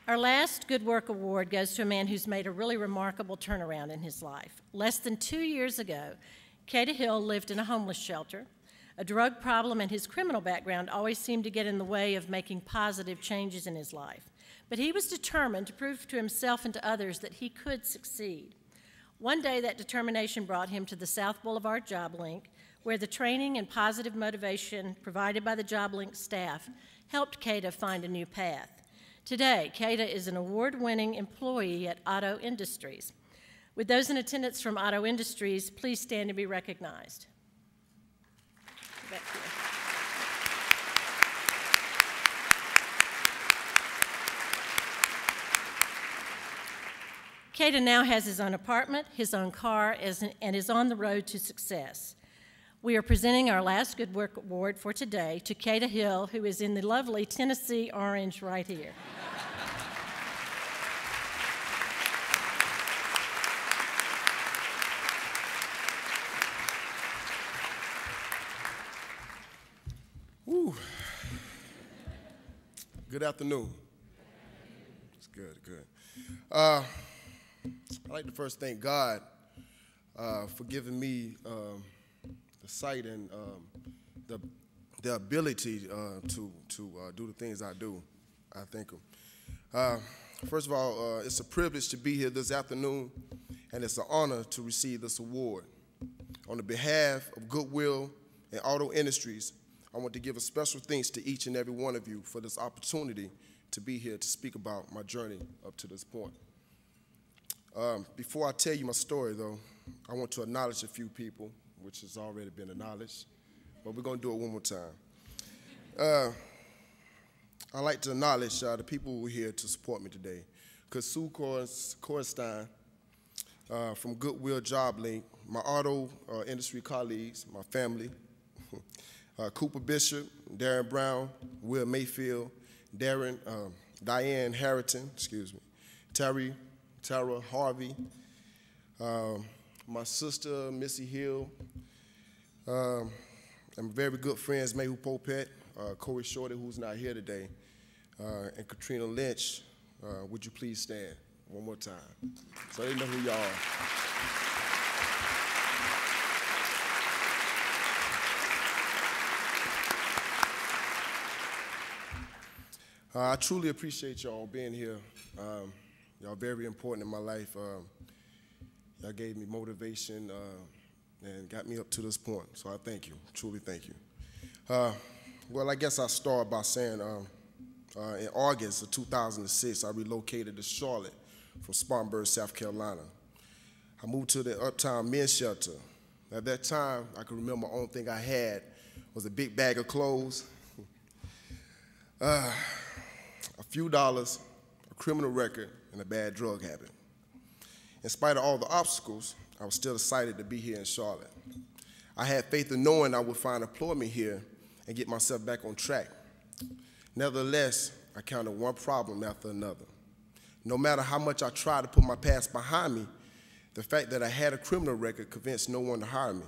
Our last Good Work Award goes to a man who's made a really remarkable turnaround in his life. Less than 2 years ago, Kada Hill lived in a homeless shelter. A drug problem and his criminal background always seemed to get in the way of making positive changes in his life. But he was determined to prove to himself and to others that he could succeed. One day, that determination brought him to the South Boulevard Job Link, where the training and positive motivation provided by the Job Link staff helped Kada find a new path. Today, Kada is an award-winning employee at Goodwill Industries. With those in attendance from Goodwill Industries, please stand and be recognized. Back to you. Kada now has his own apartment, his own car, and is on the road to success. We are presenting our last Good Work Award for today to Kada Hill, who is in the lovely Tennessee orange right here. Woo. Good afternoon. It's good, good. I'd like to first thank God for giving me the sight and the ability to do the things I do. I thank Him. First of all, it's a privilege to be here this afternoon, and it's an honor to receive this award. On the behalf of Goodwill and Goodwill Industries, I want to give a special thanks to each and every one of you for this opportunity to be here to speak about my journey up to this point. Before I tell you my story, though, I want to acknowledge a few people, which has already been acknowledged, but we're going to do it one more time. I'd like to acknowledge the people who are here to support me today. Sue Cornerstone from Goodwill Job Link, my auto industry colleagues, my family, Cooper Bishop, Darren Brown, Will Mayfield, Diane Harrington, Tara Harvey, my sister, Missy Hill, and very good friends, Mayhew Popet, Corey Shorty, who's not here today, and Katrina Lynch. Would you please stand one more time so they know who y'all are. I truly appreciate y'all being here. Y'all very important in my life. Y'all gave me motivation and got me up to this point, so I thank you, truly thank you. Well, I guess I'll start by saying in August of 2006, I relocated to Charlotte from Spartanburg, South Carolina. I moved to the Uptown Men's Shelter. At that time, I can remember the only thing I had was a big bag of clothes, a few dollars, a criminal record, and a bad drug habit. In spite of all the obstacles, I was still excited to be here in Charlotte. I had faith in knowing I would find employment here and get myself back on track. Nevertheless, I counted one problem after another. No matter how much I tried to put my past behind me, the fact that I had a criminal record convinced no one to hire me.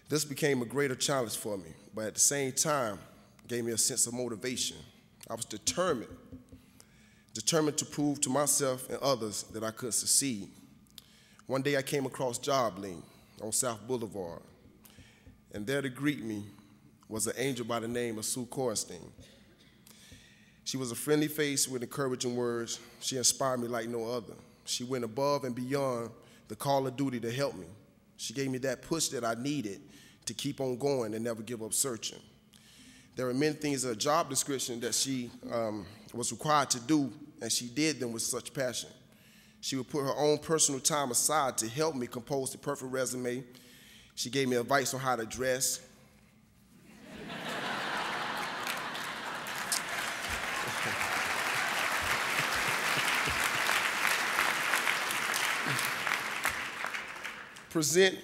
This became a greater challenge for me, but at the same time, gave me a sense of motivation. I was determined to prove to myself and others that I could succeed. One day I came across Job Link on South Boulevard, and there to greet me was an angel by the name of Sue Cornerstone. She was a friendly face with encouraging words. She inspired me like no other. She went above and beyond the call of duty to help me. She gave me that push that I needed to keep on going and never give up searching. There were many things in her job description that she was required to do, and she did them with such passion. She would put her own personal time aside to help me compose the perfect resume. She gave me advice on how to dress. Present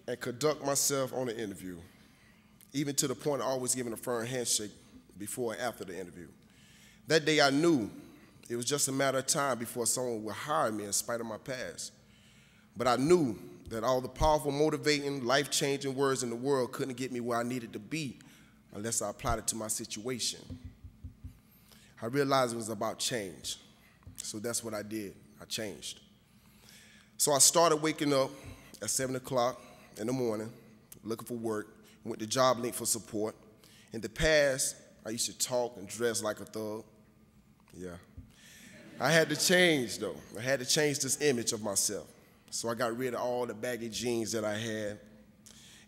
and conduct myself on the interview, even to the point of always giving a firm handshake before and after the interview. That day I knew it was just a matter of time before someone would hire me in spite of my past. But I knew that all the powerful, motivating, life-changing words in the world couldn't get me where I needed to be unless I applied it to my situation. I realized it was about change. So that's what I did. I changed. So I started waking up at 7 o'clock in the morning, looking for work, went to JobLink for support. In the past, I used to talk and dress like a thug. Yeah. I had to change, though. I had to change this image of myself. So I got rid of all the baggy jeans that I had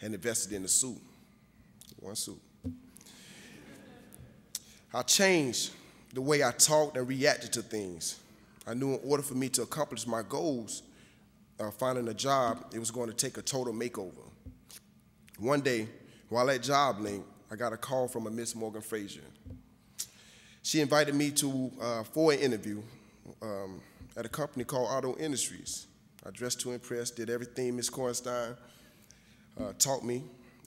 and invested in a suit. One suit. I changed the way I talked and reacted to things. I knew in order for me to accomplish my goals, finding a job, it was going to take a total makeover. One day, while at JobLink, I got a call from a Miss Morgan Frazier. She invited me for an interview at a company called Goodwill Industries. I dressed to impress, did everything Miss Cornerstone taught me,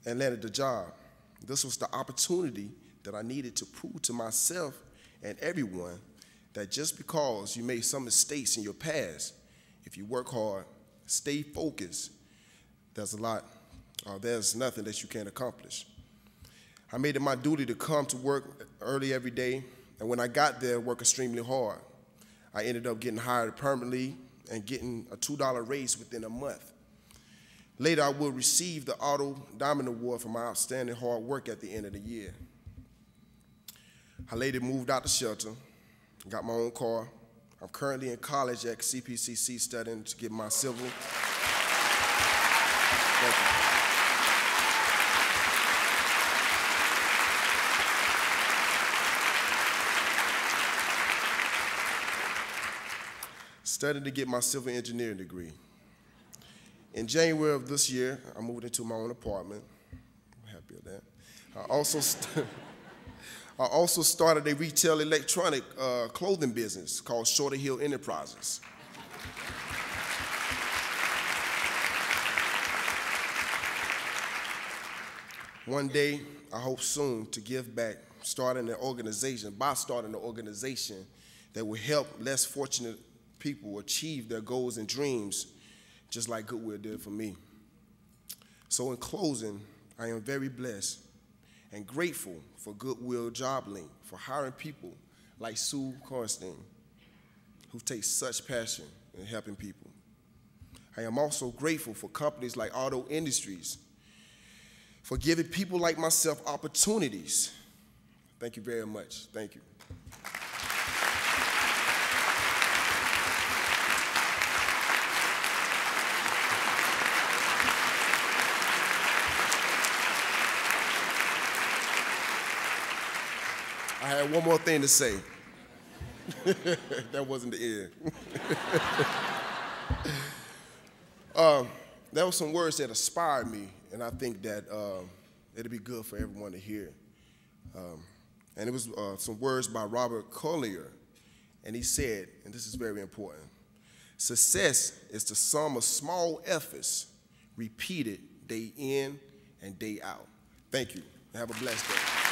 and landed the job. This was the opportunity that I needed to prove to myself and everyone that just because you made some mistakes in your past, if you work hard, stay focused, there's nothing that you can't accomplish. I made it my duty to come to work early every day, and when I got there, work extremely hard. I ended up getting hired permanently and getting a $2 raise within a month. Later, I would receive the Auto Diamond Award for my outstanding hard work at the end of the year. I later moved out the shelter, got my own car. I'm currently in college at CPCC studying to get my civil. Thank you. Studying to get my civil engineering degree. In January of this year, I moved into my own apartment. I'm happy with that. I also started a retail electronic clothing business called Kada Hill Enterprises. One day, I hope soon to give back, starting an organization that will help less fortunate people achieve their goals and dreams, just like Goodwill did for me. So in closing, I am very blessed and grateful for Goodwill JobLink for hiring people like Sue Cornerstone, who take such passion in helping people. I am also grateful for companies like Goodwill Industries for giving people like myself opportunities. Thank you very much. Thank you. I had one more thing to say. That wasn't the end. There were some words that inspired me, and I think that it'd be good for everyone to hear. And it was some words by Robert Collier, and he said, and this is very important, success is the sum of small efforts repeated day in and day out. Thank you, and have a blessed day.